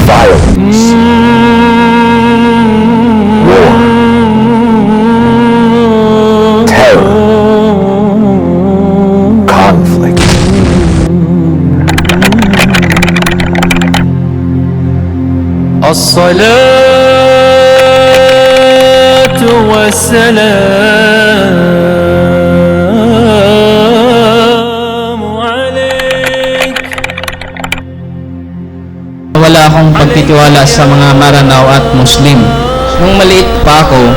Violence, war, terror, conflict. الصلاة والسلام عليك. Wala akong pagtitiwala sa mga Maranao at Muslim. Nung maliit pa ako,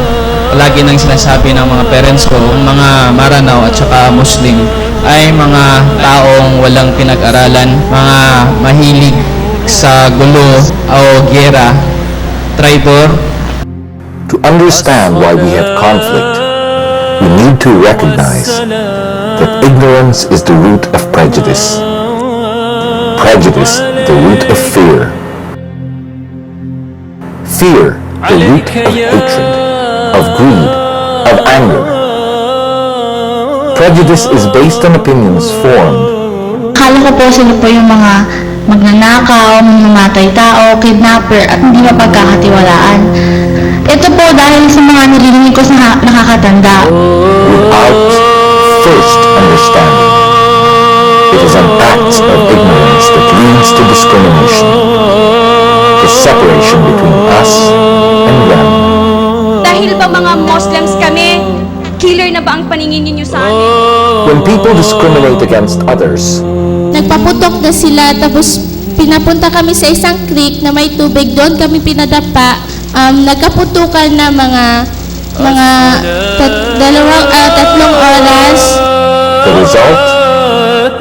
palagi nang sinasabi ng mga parents ko, ang mga Maranao at saka Muslim ay mga taong walang pinag-aralan, mga mahilig sa gulo o giyera, traitor. To understand why we have conflict, we need to recognize that ignorance is the root of prejudice. Prejudice, the root of fear. Fear, the root of hatred, of greed, of anger. Prejudice is based on opinions formed. Akala ko po sila po yung mga magnanakaw, mamamatay tao, kidnapper at hindi mapagkakatiwalaan. Ito po dahil sa mga narinig ko sa nakakatanda. Without first understanding. It is an act of ignorance that leads to discrimination, the separation between us and them. Dahil ba mga Muslims kami, killer na ba ang paningin ninyo sa amin? When people discriminate against others, Nagpaputok na sila, tapos pinapunta kami sa isang creek na may tubig. Doon kami pinadapa. Nagkaputukan na tatlong oras. the result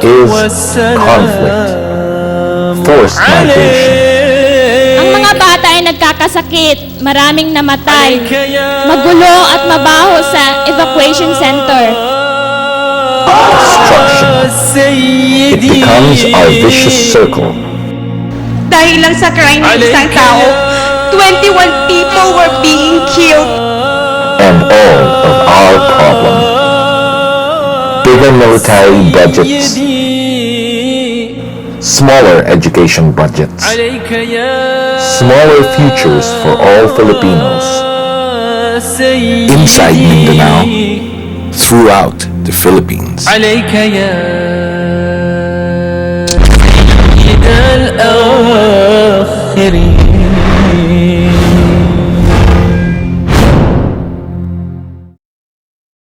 is conflict, forced migration. Ang mga bata ay nagkakasakit, maraming namatay, magulo at mabaho sa evacuation center. Destruction. It becomes our vicious circle. Dahil lang sa crime ng isang tao, 21 people were being killed. And all of our problem. Bigger military budgets, smaller education budgets, smaller futures for all Filipinos, inside Mindanao, throughout the Philippines. عليك يا سيد الآخرين.